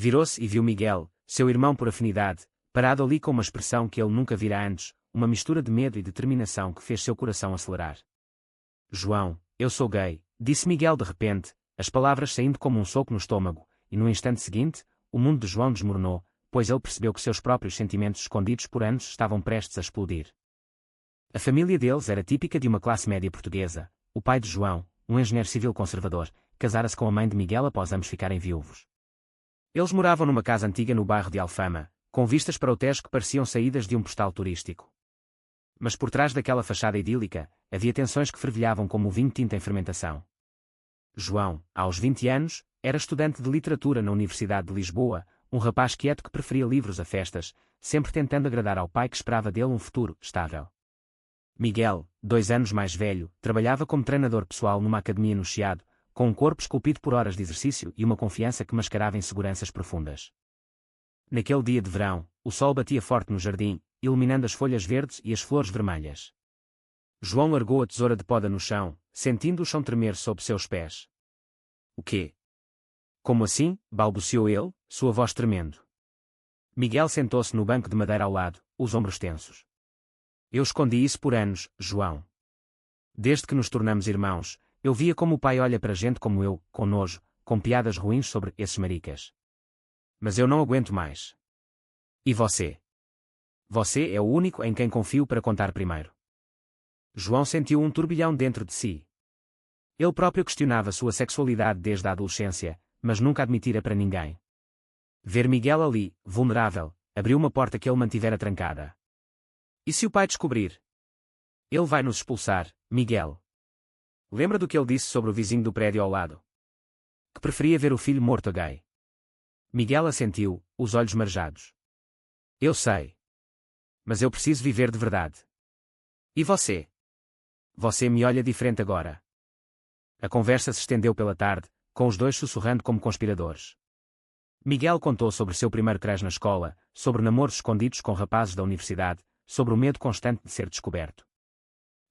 Virou-se e viu Miguel, seu irmão por afinidade, parado ali com uma expressão que ele nunca vira antes, uma mistura de medo e determinação que fez seu coração acelerar. João, eu sou gay, disse Miguel de repente, as palavras saindo como um soco no estômago, e no instante seguinte, o mundo de João desmoronou, pois ele percebeu que seus próprios sentimentos escondidos por anos estavam prestes a explodir. A família deles era típica de uma classe média portuguesa. O pai de João, um engenheiro civil conservador, casara-se com a mãe de Miguel após ambos ficarem viúvos. Eles moravam numa casa antiga no bairro de Alfama, com vistas para o Tejo que pareciam saídas de um postal turístico. Mas por trás daquela fachada idílica, havia tensões que fervilhavam como o vinho tinto em fermentação. João, aos 20 anos, era estudante de literatura na Universidade de Lisboa, um rapaz quieto que preferia livros a festas, sempre tentando agradar ao pai que esperava dele um futuro estável. Miguel, 2 anos mais velho, trabalhava como treinador pessoal numa academia no Chiado, com um corpo esculpido por horas de exercício e uma confiança que mascarava inseguranças profundas. Naquele dia de verão, o sol batia forte no jardim, iluminando as folhas verdes e as flores vermelhas. João largou a tesoura de poda no chão, sentindo o chão tremer sob seus pés. O quê? Como assim? Balbuciou ele, sua voz tremendo. Miguel sentou-se no banco de madeira ao lado, os ombros tensos. Eu escondi isso por anos, João. Desde que nos tornamos irmãos, eu via como o pai olha para gente como eu, com nojo, com piadas ruins sobre esses maricas. Mas eu não aguento mais. E você? Você é o único em quem confio para contar primeiro. João sentiu um turbilhão dentro de si. Ele próprio questionava sua sexualidade desde a adolescência, mas nunca admitira para ninguém. Ver Miguel ali, vulnerável, abriu uma porta que ele mantivera trancada. E se o pai descobrir? Ele vai nos expulsar, Miguel. Lembra do que ele disse sobre o vizinho do prédio ao lado? Que preferia ver o filho morto a gay. Miguel assentiu, os olhos marejados. Eu sei. Mas eu preciso viver de verdade. E você? Você me olha diferente agora. A conversa se estendeu pela tarde, com os dois sussurrando como conspiradores. Miguel contou sobre seu primeiro crush na escola, sobre namoros escondidos com rapazes da universidade, sobre o medo constante de ser descoberto.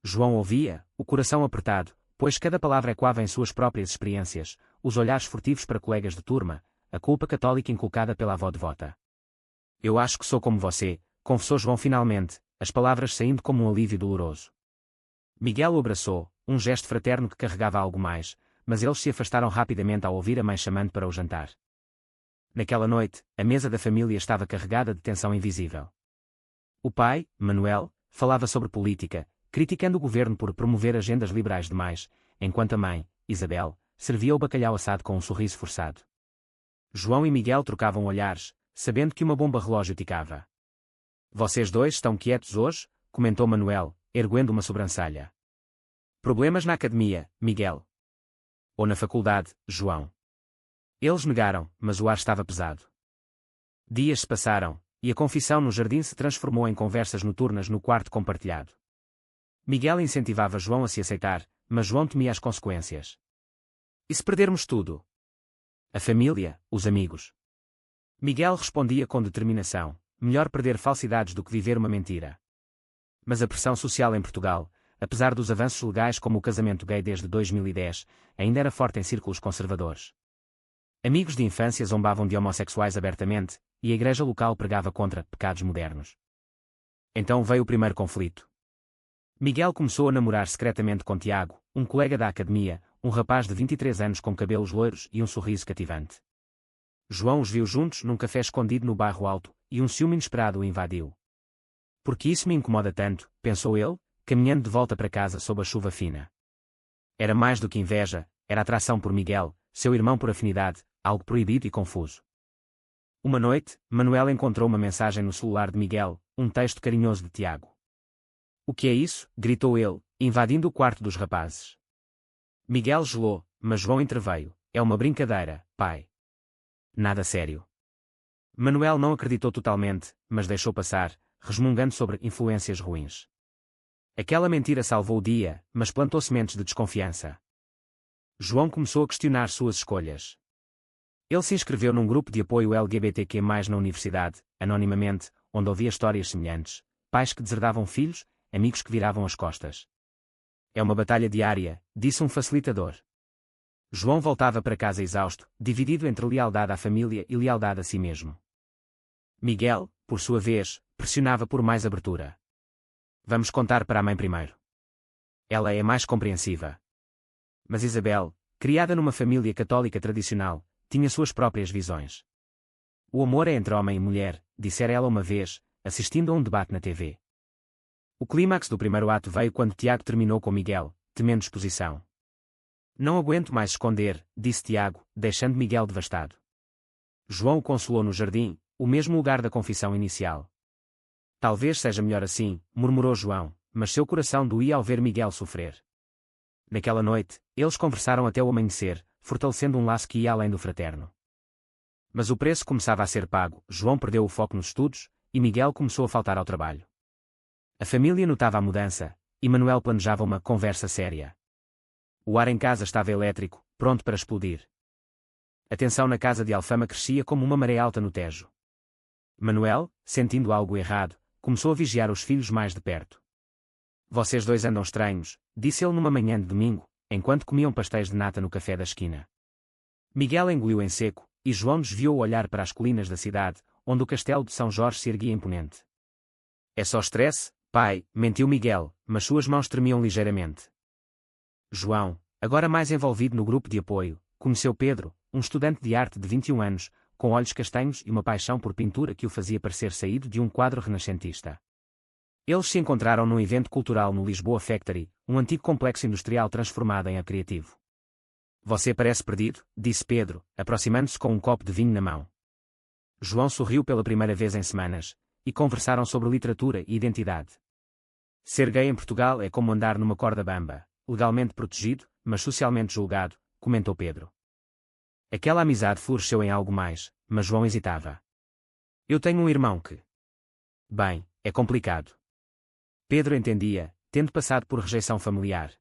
João ouvia, o coração apertado, pois cada palavra ecoava em suas próprias experiências, os olhares furtivos para colegas de turma, a culpa católica inculcada pela avó devota. Eu acho que sou como você, confessou João finalmente, as palavras saindo como um alívio doloroso. Miguel o abraçou, um gesto fraterno que carregava algo mais, mas eles se afastaram rapidamente ao ouvir a mãe chamando para o jantar. Naquela noite, a mesa da família estava carregada de tensão invisível. O pai, Manuel, falava sobre política, criticando o governo por promover agendas liberais demais, enquanto a mãe, Isabel, servia o bacalhau assado com um sorriso forçado. João e Miguel trocavam olhares, sabendo que uma bomba relógio ticava. Vocês dois estão quietos hoje? Comentou Manuel, erguendo uma sobrancelha. Problemas na academia, Miguel? Ou na faculdade, João? Eles negaram, mas o ar estava pesado. Dias se passaram, e a confissão no jardim se transformou em conversas noturnas no quarto compartilhado. Miguel incentivava João a se aceitar, mas João temia as consequências. E se perdermos tudo? A família, os amigos? Miguel respondia com determinação, melhor perder falsidades do que viver uma mentira. Mas a pressão social em Portugal, apesar dos avanços legais como o casamento gay desde 2010, ainda era forte em círculos conservadores. Amigos de infância zombavam de homossexuais abertamente, e a igreja local pregava contra pecados modernos. Então veio o primeiro conflito. Miguel começou a namorar secretamente com Tiago, um colega da academia, um rapaz de 23 anos com cabelos loiros e um sorriso cativante. João os viu juntos num café escondido no bairro Alto, e um ciúme inesperado o invadiu. Por que isso me incomoda tanto, pensou ele, caminhando de volta para casa sob a chuva fina. Era mais do que inveja, era atração por Miguel, seu irmão por afinidade, algo proibido e confuso. Uma noite, Manuel encontrou uma mensagem no celular de Miguel, um texto carinhoso de Tiago. O que é isso? Gritou ele, invadindo o quarto dos rapazes. Miguel gelou, mas João interveio. É uma brincadeira, pai. Nada sério. Manuel não acreditou totalmente, mas deixou passar, resmungando sobre influências ruins. Aquela mentira salvou o dia, mas plantou sementes de desconfiança. João começou a questionar suas escolhas. Ele se inscreveu num grupo de apoio LGBTQ+, na universidade, anonimamente, onde ouvia histórias semelhantes, pais que deserdavam filhos, amigos que viravam as costas. É uma batalha diária, disse um facilitador. João voltava para casa exausto, dividido entre lealdade à família e lealdade a si mesmo. Miguel, por sua vez, pressionava por mais abertura. Vamos contar para a mãe primeiro. Ela é mais compreensiva. Mas Isabel, criada numa família católica tradicional, tinha suas próprias visões. O amor é entre homem e mulher, dissera ela uma vez, assistindo a um debate na TV. O clímax do primeiro ato veio quando Tiago terminou com Miguel, temendo exposição. Não aguento mais esconder, disse Tiago, deixando Miguel devastado. João o consolou no jardim, o mesmo lugar da confissão inicial. Talvez seja melhor assim, murmurou João, mas seu coração doía ao ver Miguel sofrer. Naquela noite, eles conversaram até o amanhecer, fortalecendo um laço que ia além do fraterno. Mas o preço começava a ser pago, João perdeu o foco nos estudos, e Miguel começou a faltar ao trabalho. A família notava a mudança, e Manuel planejava uma conversa séria. O ar em casa estava elétrico, pronto para explodir. A tensão na casa de Alfama crescia como uma maré alta no Tejo. Manuel, sentindo algo errado, começou a vigiar os filhos mais de perto. Vocês dois andam estranhos, disse ele numa manhã de domingo, enquanto comiam pastéis de nata no café da esquina. Miguel engoliu em seco, e João desviou o olhar para as colinas da cidade, onde o castelo de São Jorge se erguia imponente. É só estresse, pai, mentiu Miguel, mas suas mãos tremiam ligeiramente. João, agora mais envolvido no grupo de apoio, conheceu Pedro, um estudante de arte de 21 anos, com olhos castanhos e uma paixão por pintura que o fazia parecer saído de um quadro renascentista. Eles se encontraram num evento cultural no Lisboa Factory, um antigo complexo industrial transformado em criativo. Você parece perdido, disse Pedro, aproximando-se com um copo de vinho na mão. João sorriu pela primeira vez em semanas, e conversaram sobre literatura e identidade. Ser gay em Portugal é como andar numa corda bamba, legalmente protegido, mas socialmente julgado, comentou Pedro. Aquela amizade floresceu em algo mais, mas João hesitava. Eu tenho um irmão que... Bem, é complicado. Pedro entendia, tendo passado por rejeição familiar.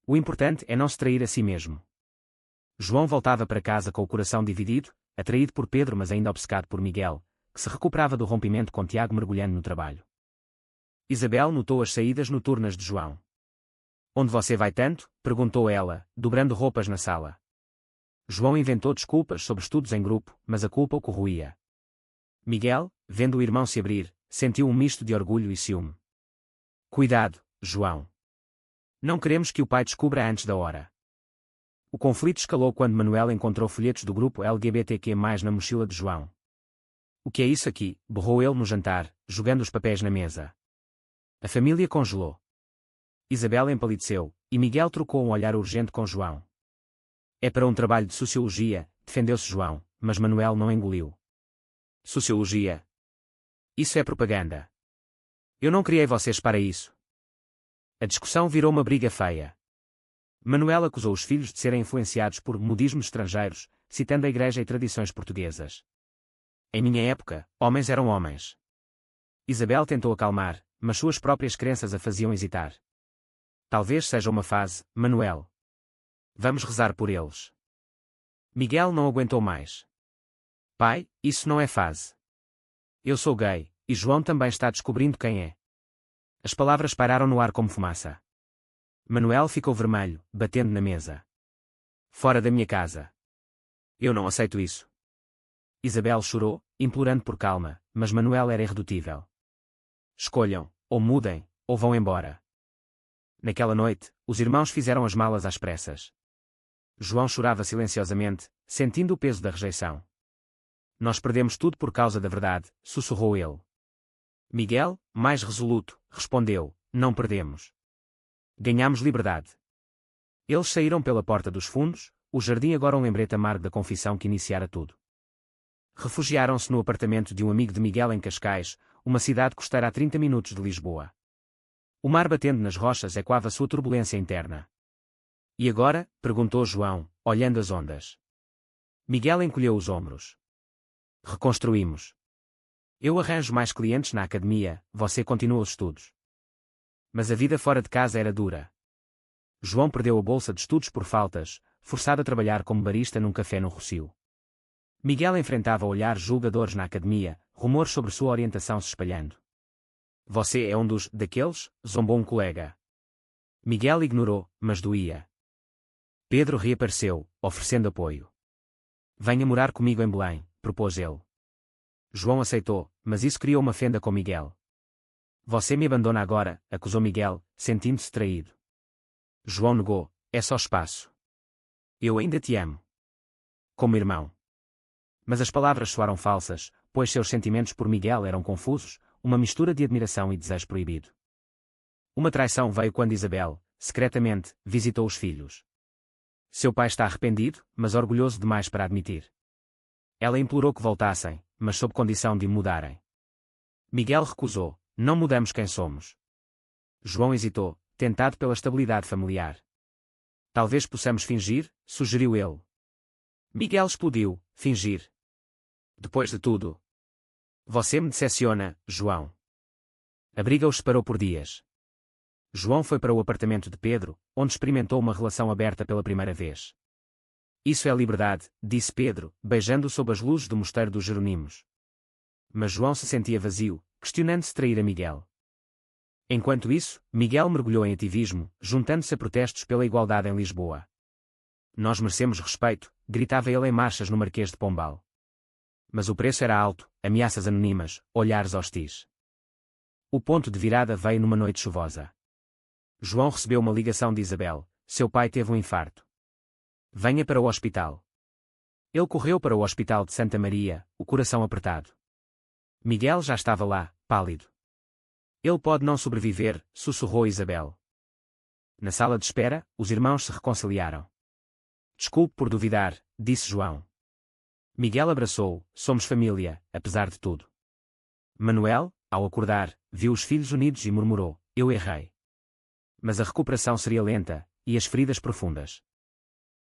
O importante é não se trair a si mesmo. João voltava para casa com o coração dividido, atraído por Pedro mas ainda obcecado por Miguel, que se recuperava do rompimento com Tiago mergulhando no trabalho. Isabel notou as saídas noturnas de João. Onde você vai tanto? Perguntou ela, dobrando roupas na sala. João inventou desculpas sobre estudos em grupo, mas a culpa o corroía. Miguel, vendo o irmão se abrir, sentiu um misto de orgulho e ciúme. Cuidado, João. Não queremos que o pai descubra antes da hora. O conflito escalou quando Manuel encontrou folhetos do grupo LGBTQ+, na mochila de João. O que é isso aqui? Berrou ele no jantar, jogando os papéis na mesa. A família congelou. Isabel empalideceu, e Miguel trocou um olhar urgente com João. É para um trabalho de sociologia, defendeu-se João, mas Manuel não engoliu. Sociologia? Isso é propaganda. Eu não criei vocês para isso. A discussão virou uma briga feia. Manuel acusou os filhos de serem influenciados por modismos estrangeiros, citando a igreja e tradições portuguesas. Em minha época, homens eram homens. Isabel tentou acalmar, mas suas próprias crenças a faziam hesitar. Talvez seja uma fase, Manuel. Vamos rezar por eles. Miguel não aguentou mais. Pai, isso não é fase. Eu sou gay, e João também está descobrindo quem é. As palavras pairaram no ar como fumaça. Manuel ficou vermelho, batendo na mesa. Fora da minha casa. Eu não aceito isso. Isabel chorou, implorando por calma, mas Manuel era irredutível. Escolham, ou mudem, ou vão embora. Naquela noite, os irmãos fizeram as malas às pressas. João chorava silenciosamente, sentindo o peso da rejeição. Nós perdemos tudo por causa da verdade, sussurrou ele. Miguel, mais resoluto, respondeu, não perdemos. Ganhamos liberdade. Eles saíram pela porta dos fundos, o jardim agora um lembrete amargo da confissão que iniciara tudo. Refugiaram-se no apartamento de um amigo de Miguel em Cascais, uma cidade costeira a 30 minutos de Lisboa. O mar batendo nas rochas ecoava sua turbulência interna. E agora? Perguntou João, olhando as ondas. Miguel encolheu os ombros. Reconstruímos. Eu arranjo mais clientes na academia, você continua os estudos. Mas a vida fora de casa era dura. João perdeu a bolsa de estudos por faltas, forçado a trabalhar como barista num café no Rossio. Miguel enfrentava olhares julgadores na academia, rumores sobre sua orientação se espalhando. Você é um daqueles, zombou um colega. Miguel ignorou, mas doía. Pedro reapareceu, oferecendo apoio. Venha morar comigo em Belém, propôs ele. João aceitou, mas isso criou uma fenda com Miguel. Você me abandona agora, acusou Miguel, sentindo-se traído. João negou, é só espaço. Eu ainda te amo. Como irmão. Mas as palavras soaram falsas, pois seus sentimentos por Miguel eram confusos, uma mistura de admiração e desejo proibido. Uma traição veio quando Isabel, secretamente, visitou os filhos. Seu pai está arrependido, mas orgulhoso demais para admitir. Ela implorou que voltassem, mas sob condição de mudarem. Miguel recusou, não mudamos quem somos. João hesitou, tentado pela estabilidade familiar. Talvez possamos fingir, sugeriu ele. Miguel explodiu, fingir. Depois de tudo. Você me decepciona, João. A briga os separou por dias. João foi para o apartamento de Pedro, onde experimentou uma relação aberta pela primeira vez. Isso é liberdade, disse Pedro, beijando-o sob as luzes do mosteiro dos Jeronimos. Mas João se sentia vazio, questionando-se trair a Miguel. Enquanto isso, Miguel mergulhou em ativismo, juntando-se a protestos pela igualdade em Lisboa. Nós merecemos respeito, gritava ele em marchas no Marquês de Pombal. Mas o preço era alto, ameaças anônimas, olhares hostis. O ponto de virada veio numa noite chuvosa. João recebeu uma ligação de Isabel, seu pai teve um infarto. Venha para o hospital. Ele correu para o hospital de Santa Maria, o coração apertado. Miguel já estava lá, pálido. Ele pode não sobreviver, sussurrou Isabel. Na sala de espera, os irmãos se reconciliaram. Desculpe por duvidar, disse João. Miguel abraçou-o, somos família, apesar de tudo. Manuel, ao acordar, viu os filhos unidos e murmurou, eu errei. Mas a recuperação seria lenta, e as feridas profundas.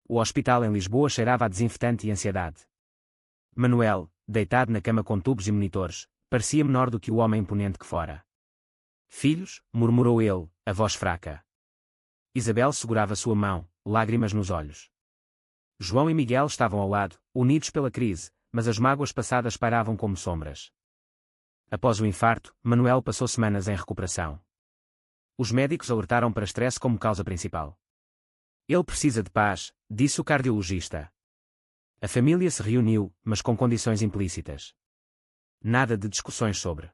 O hospital em Lisboa cheirava a desinfetante e ansiedade. Manuel, deitado na cama com tubos e monitores, parecia menor do que o homem imponente que fora. Filhos, murmurou ele, a voz fraca. Isabel segurava sua mão, lágrimas nos olhos. João e Miguel estavam ao lado, unidos pela crise, mas as mágoas passadas pairavam como sombras. Após o infarto, Manuel passou semanas em recuperação. Os médicos alertaram para estresse como causa principal. Ele precisa de paz, disse o cardiologista. A família se reuniu, mas com condições implícitas. Nada de discussões sobre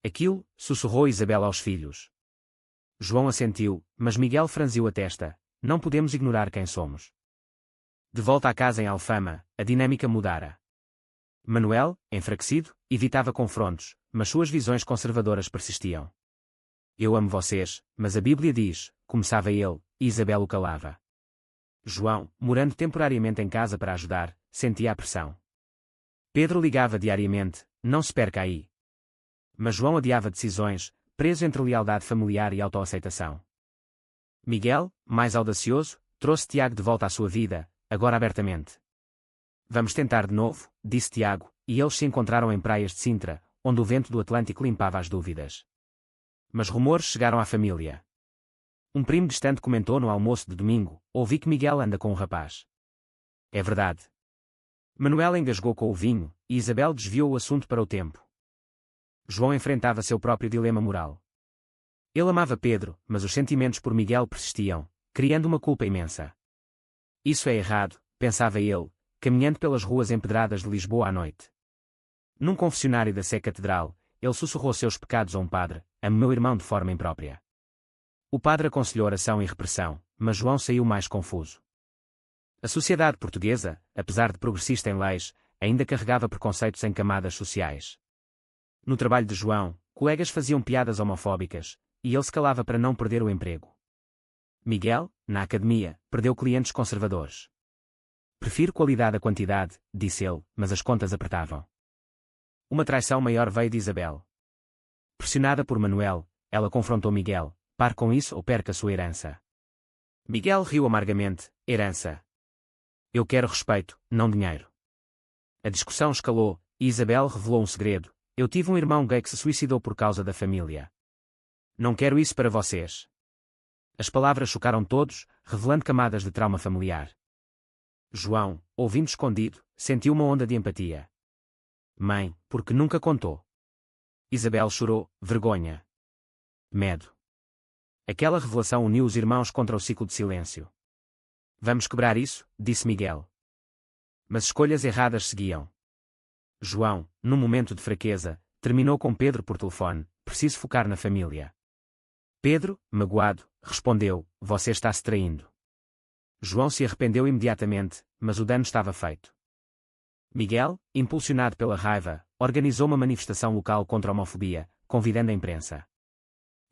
aquilo, sussurrou Isabel aos filhos. João assentiu, mas Miguel franziu a testa. Não podemos ignorar quem somos. De volta à casa em Alfama, a dinâmica mudara. Manuel, enfraquecido, evitava confrontos, mas suas visões conservadoras persistiam. Eu amo vocês, mas a Bíblia diz, começava ele, e Isabel o calava. João, morando temporariamente em casa para ajudar, sentia a pressão. Pedro ligava diariamente, não se perca aí. Mas João adiava decisões, preso entre lealdade familiar e autoaceitação. Miguel, mais audacioso, trouxe Tiago de volta à sua vida, agora abertamente. Vamos tentar de novo, disse Tiago, e eles se encontraram em praias de Sintra, onde o vento do Atlântico limpava as dúvidas. Mas rumores chegaram à família. Um primo distante comentou no almoço de domingo, ouvi que Miguel anda com um rapaz. É verdade. Manuel engasgou com o vinho, e Isabel desviou o assunto para o tempo. João enfrentava seu próprio dilema moral. Ele amava Pedro, mas os sentimentos por Miguel persistiam, criando uma culpa imensa. Isso é errado, pensava ele, caminhando pelas ruas empedradas de Lisboa à noite. Num confessionário da Sé Catedral, ele sussurrou seus pecados a um padre, amo meu irmão de forma imprópria. O padre aconselhou oração e repressão, mas João saiu mais confuso. A sociedade portuguesa, apesar de progressista em leis, ainda carregava preconceitos em camadas sociais. No trabalho de João, colegas faziam piadas homofóbicas, e ele se calava para não perder o emprego. Miguel, na academia, perdeu clientes conservadores. Prefiro qualidade à quantidade, disse ele, mas as contas apertavam. Uma traição maior veio de Isabel. Pressionada por Manuel, ela confrontou Miguel, pare com isso ou perca sua herança. Miguel riu amargamente, herança. Eu quero respeito, não dinheiro. A discussão escalou, e Isabel revelou um segredo, eu tive um irmão gay que se suicidou por causa da família. Não quero isso para vocês. As palavras chocaram todos, revelando camadas de trauma familiar. João, ouvindo escondido, sentiu uma onda de empatia. Mãe, porque nunca contou. Isabel chorou, vergonha. Medo. Aquela revelação uniu os irmãos contra o ciclo de silêncio. Vamos quebrar isso, disse Miguel. Mas escolhas erradas seguiam. João, num momento de fraqueza, terminou com Pedro por telefone: preciso focar na família. Pedro, magoado, respondeu: você está se traindo. João se arrependeu imediatamente, mas o dano estava feito. Miguel, impulsionado pela raiva, organizou uma manifestação local contra a homofobia, convidando a imprensa.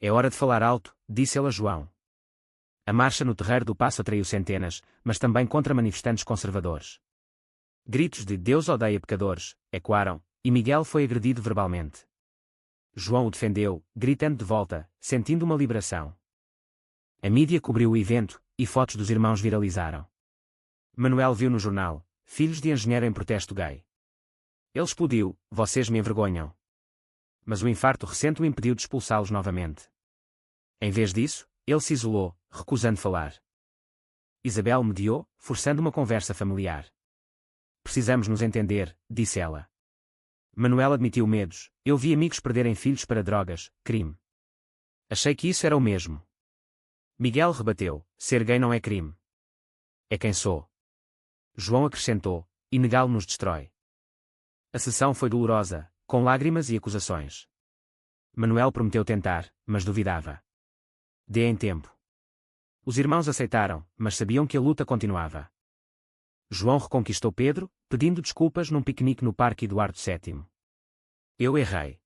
É hora de falar alto, disse ele a João. A marcha no Terreiro do Paço atraiu centenas, mas também contra manifestantes conservadores. Gritos de "Deus odeia pecadores" ecoaram, e Miguel foi agredido verbalmente. João o defendeu, gritando de volta, sentindo uma liberação. A mídia cobriu o evento, e fotos dos irmãos viralizaram. Manuel viu no jornal: filhos de engenheiro em protesto gay. Ele explodiu: vocês me envergonham. Mas o infarto recente o impediu de expulsá-los novamente. Em vez disso, ele se isolou, recusando falar. Isabel mediou, forçando uma conversa familiar. Precisamos nos entender, disse ela. Manuel admitiu medos: eu vi amigos perderem filhos para drogas, crime. Achei que isso era o mesmo. Miguel rebateu: ser gay não é crime. É quem sou. João acrescentou: e negá-lo nos destrói. A sessão foi dolorosa, com lágrimas e acusações. Manuel prometeu tentar, mas duvidava. Dê em tempo. Os irmãos aceitaram, mas sabiam que a luta continuava. João reconquistou Pedro, pedindo desculpas num piquenique no Parque Eduardo VII. Eu errei.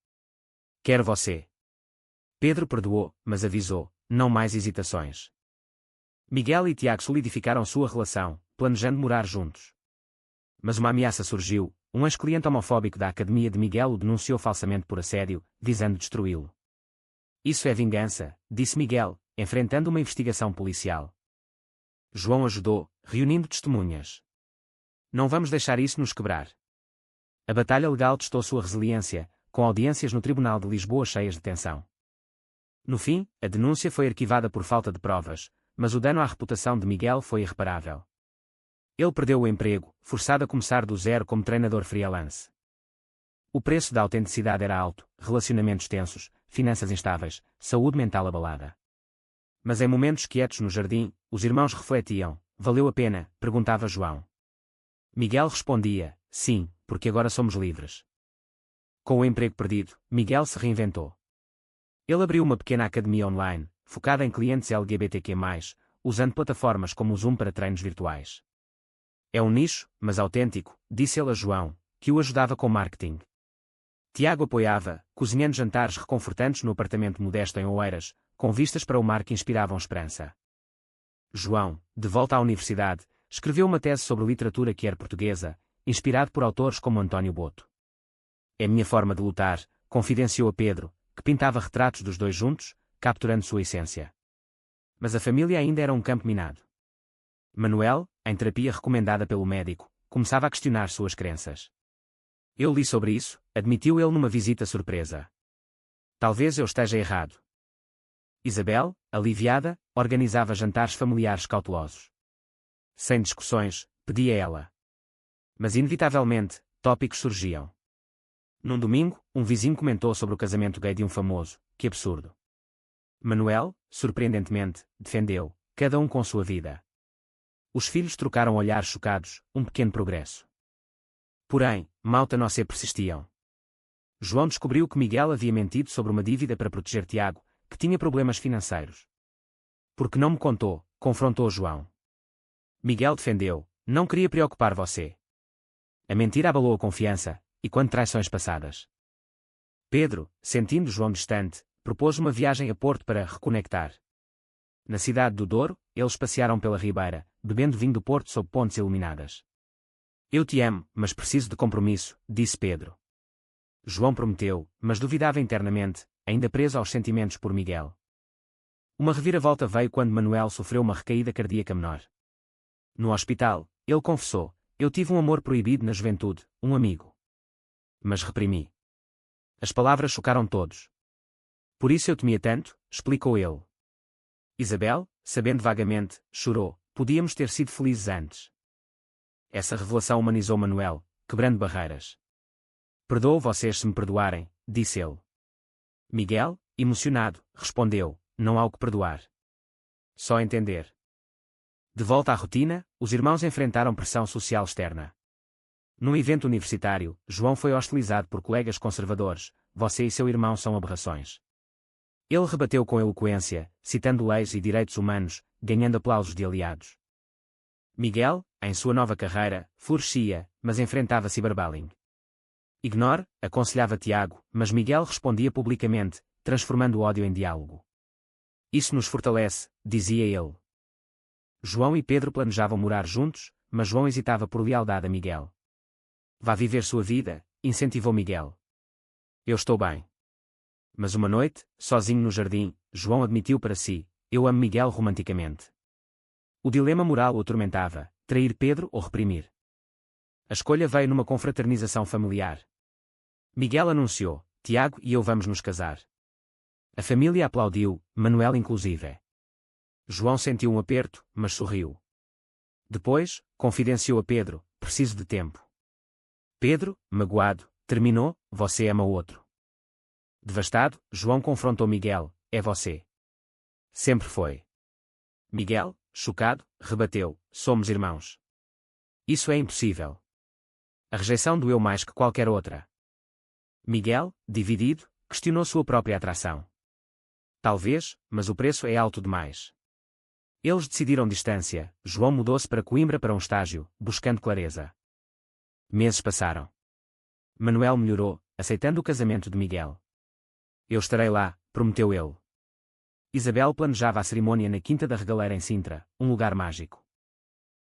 Quero você. Pedro perdoou, mas avisou: não mais hesitações. Miguel e Tiago solidificaram sua relação, planejando morar juntos. Mas uma ameaça surgiu: um ex-cliente homofóbico da academia de Miguel o denunciou falsamente por assédio, visando destruí-lo. Isso é vingança, disse Miguel, enfrentando uma investigação policial. João ajudou, reunindo testemunhas. Não vamos deixar isso nos quebrar. A batalha legal testou sua resiliência, com audiências no Tribunal de Lisboa cheias de tensão. No fim, a denúncia foi arquivada por falta de provas, mas o dano à reputação de Miguel foi irreparável. Ele perdeu o emprego, forçado a começar do zero como treinador freelance. O preço da autenticidade era alto: relacionamentos tensos, finanças instáveis, saúde mental abalada. Mas em momentos quietos no jardim, os irmãos refletiam: valeu a pena? Perguntava João. Miguel respondia: sim, porque agora somos livres. Com o emprego perdido, Miguel se reinventou. Ele abriu uma pequena academia online, focada em clientes LGBTQ+, usando plataformas como o Zoom para treinos virtuais. É um nicho, mas autêntico, disse ele a João, que o ajudava com marketing. Tiago apoiava, cozinhando jantares reconfortantes no apartamento modesto em Oeiras, com vistas para o mar que inspiravam esperança. João, de volta à universidade, escreveu uma tese sobre literatura queer portuguesa, inspirado por autores como António Boto. É minha forma de lutar, confidenciou a Pedro, que pintava retratos dos dois juntos, capturando sua essência. Mas a família ainda era um campo minado. Manuel, em terapia recomendada pelo médico, começava a questionar suas crenças. Eu li sobre isso, admitiu ele numa visita surpresa. Talvez eu esteja errado. Isabel, aliviada, organizava jantares familiares cautelosos. Sem discussões, pedia ela. Mas inevitavelmente, tópicos surgiam. Num domingo, um vizinho comentou sobre o casamento gay de um famoso: que absurdo. Manuel, surpreendentemente, defendeu: cada um com sua vida. Os filhos trocaram olhares chocados: um pequeno progresso. Porém, malta noce persistiam. João descobriu que Miguel havia mentido sobre uma dívida para proteger Tiago, que tinha problemas financeiros. Por que não me contou? Confrontou João. Miguel defendeu: não queria preocupar você. A mentira abalou a confiança, e quando traições passadas. Pedro, sentindo João distante, propôs uma viagem a Porto para reconectar. Na cidade do Douro, eles passearam pela ribeira, bebendo vinho do Porto sob pontes iluminadas. Eu te amo, mas preciso de compromisso, disse Pedro. João prometeu, mas duvidava internamente, ainda preso aos sentimentos por Miguel. Uma reviravolta veio quando Manuel sofreu uma recaída cardíaca menor. No hospital, ele confessou: eu tive um amor proibido na juventude, um amigo. Mas reprimi. As palavras chocaram todos. Por isso eu temia tanto, explicou ele. Isabel, sabendo vagamente, chorou: podíamos ter sido felizes antes. Essa revelação humanizou Manuel, quebrando barreiras. Perdoo vocês se me perdoarem, disse ele. Miguel, emocionado, respondeu: não há o que perdoar. Só entender. De volta à rotina, os irmãos enfrentaram pressão social externa. Num evento universitário, João foi hostilizado por colegas conservadores. Você e seu irmão são aberrações. Ele rebateu com eloquência, citando leis e direitos humanos, ganhando aplausos de aliados. Miguel, em sua nova carreira, florescia, mas enfrentava cyberbullying. Ignore, aconselhava Tiago, mas Miguel respondia publicamente, transformando o ódio em diálogo. Isso nos fortalece, dizia ele. João e Pedro planejavam morar juntos, mas João hesitava por lealdade a Miguel. Vá viver sua vida, incentivou Miguel. Eu estou bem. Mas uma noite, sozinho no jardim, João admitiu para si, eu amo Miguel romanticamente. O dilema moral o atormentava, trair Pedro ou reprimir. A escolha veio numa confraternização familiar. Miguel anunciou, Tiago e eu vamos nos casar. A família aplaudiu, Manuel inclusive. João sentiu um aperto, mas sorriu. Depois, confidenciou a Pedro, preciso de tempo. Pedro, magoado, terminou, você ama o outro. Devastado, João confrontou Miguel, é você. Sempre foi. Miguel, chocado, rebateu, somos irmãos. Isso é impossível. A rejeição doeu mais que qualquer outra. Miguel, dividido, questionou sua própria atração. Talvez, mas o preço é alto demais. Eles decidiram distância, João mudou-se para Coimbra para um estágio, buscando clareza. Meses passaram. Manuel melhorou, aceitando o casamento de Miguel. Eu estarei lá, prometeu ele. Isabel planejava a cerimônia na Quinta da Regaleira em Sintra, um lugar mágico.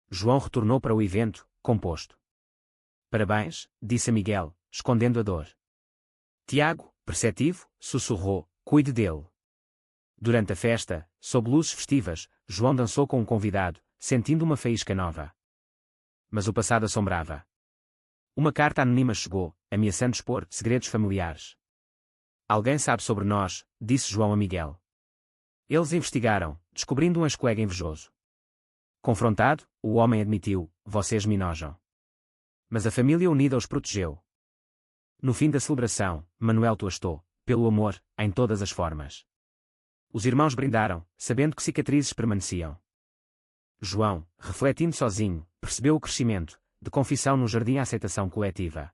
João retornou para o evento, composto. Parabéns, disse a Miguel, escondendo a dor. Tiago, perceptivo, sussurrou, cuide dele. Durante a festa, sob luzes festivas, João dançou com um convidado, sentindo uma faísca nova. Mas o passado assombrava. Uma carta anônima chegou, ameaçando expor segredos familiares. Alguém sabe sobre nós, disse João a Miguel. Eles investigaram, descobrindo um ex-colega invejoso. Confrontado, o homem admitiu, vocês me enojam. Mas a família unida os protegeu. No fim da celebração, Manuel toastou, pelo amor, em todas as formas. Os irmãos brindaram, sabendo que cicatrizes permaneciam. João, refletindo sozinho, percebeu o crescimento, de confissão no jardim à aceitação coletiva.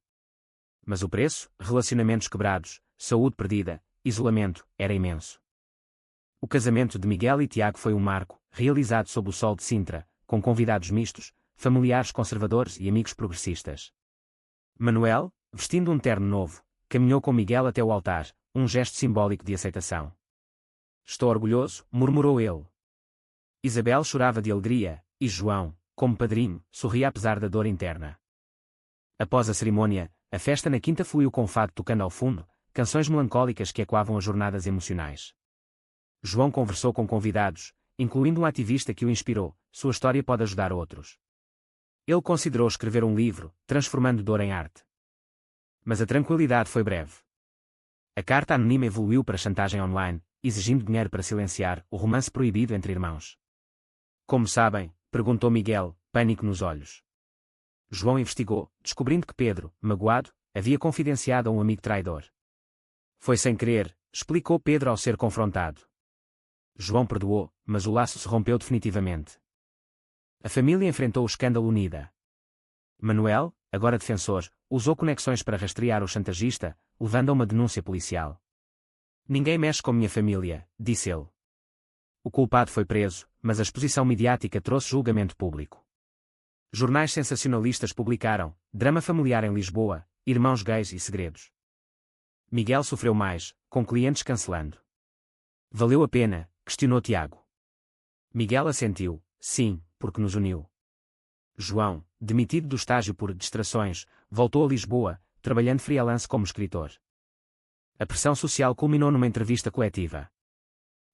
Mas o preço, relacionamentos quebrados, saúde perdida, isolamento, era imenso. O casamento de Miguel e Tiago foi um marco, realizado sob o sol de Sintra, com convidados mistos, familiares conservadores e amigos progressistas. Manuel, vestindo um terno novo, caminhou com Miguel até o altar, um gesto simbólico de aceitação. Estou orgulhoso, murmurou ele. Isabel chorava de alegria, e João, como padrinho, sorria apesar da dor interna. Após a cerimônia, a festa na quinta fluiu com fado tocando ao fundo, canções melancólicas que ecoavam as jornadas emocionais. João conversou com convidados, incluindo um ativista que o inspirou, sua história pode ajudar outros. Ele considerou escrever um livro, transformando dor em arte. Mas a tranquilidade foi breve. A carta anônima evoluiu para chantagem online, exigindo dinheiro para silenciar o romance proibido entre irmãos. Como sabem? Perguntou Miguel, pânico nos olhos. João investigou, descobrindo que Pedro, magoado, havia confidenciado a um amigo traidor. Foi sem querer, explicou Pedro ao ser confrontado. João perdoou, mas o laço se rompeu definitivamente. A família enfrentou o escândalo unida. Manuel, agora defensor, usou conexões para rastrear o chantagista, levando a uma denúncia policial. Ninguém mexe com minha família, disse ele. O culpado foi preso, mas a exposição midiática trouxe julgamento público. Jornais sensacionalistas publicaram, drama familiar em Lisboa, irmãos gays e segredos. Miguel sofreu mais, com clientes cancelando. Valeu a pena? Questionou Tiago. Miguel assentiu, sim, porque nos uniu. João, demitido do estágio por distrações, voltou a Lisboa, trabalhando freelance como escritor. A pressão social culminou numa entrevista coletiva.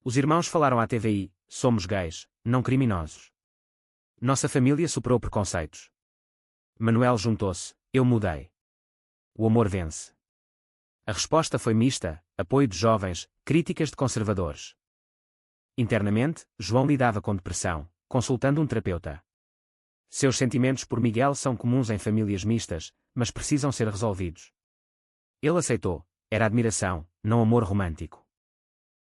Os irmãos falaram à TVI, somos gays, não criminosos. Nossa família superou preconceitos. Manuel juntou-se, eu mudei. O amor vence. A resposta foi mista, apoio de jovens, críticas de conservadores. Internamente, João lidava com depressão, consultando um terapeuta. Seus sentimentos por Miguel são comuns em famílias mistas, mas precisam ser resolvidos. Ele aceitou, era admiração, não amor romântico.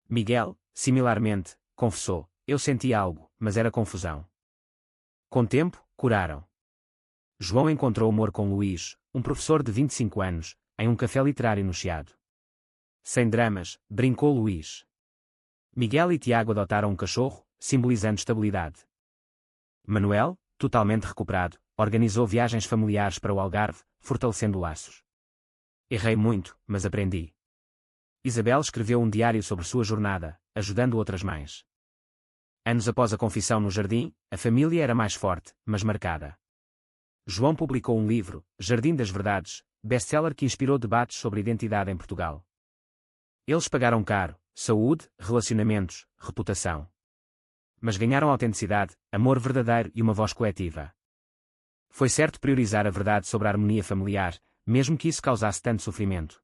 Miguel, similarmente, confessou, eu senti algo, mas era confusão. Com tempo, curaram. João encontrou humor com Luís, um professor de 25 anos, em um café literário no Chiado. Sem dramas, brincou Luís. Miguel e Tiago adotaram um cachorro, simbolizando estabilidade. Manuel, totalmente recuperado, organizou viagens familiares para o Algarve, fortalecendo laços. Errei muito, mas aprendi. Isabel escreveu um diário sobre sua jornada, ajudando outras mães. Anos após a confissão no jardim, a família era mais forte, mas marcada. João publicou um livro, Jardim das Verdades, best-seller que inspirou debates sobre identidade em Portugal. Eles pagaram caro: saúde, relacionamentos, reputação. Mas ganharam autenticidade, amor verdadeiro e uma voz coletiva. Foi certo priorizar a verdade sobre a harmonia familiar, mesmo que isso causasse tanto sofrimento.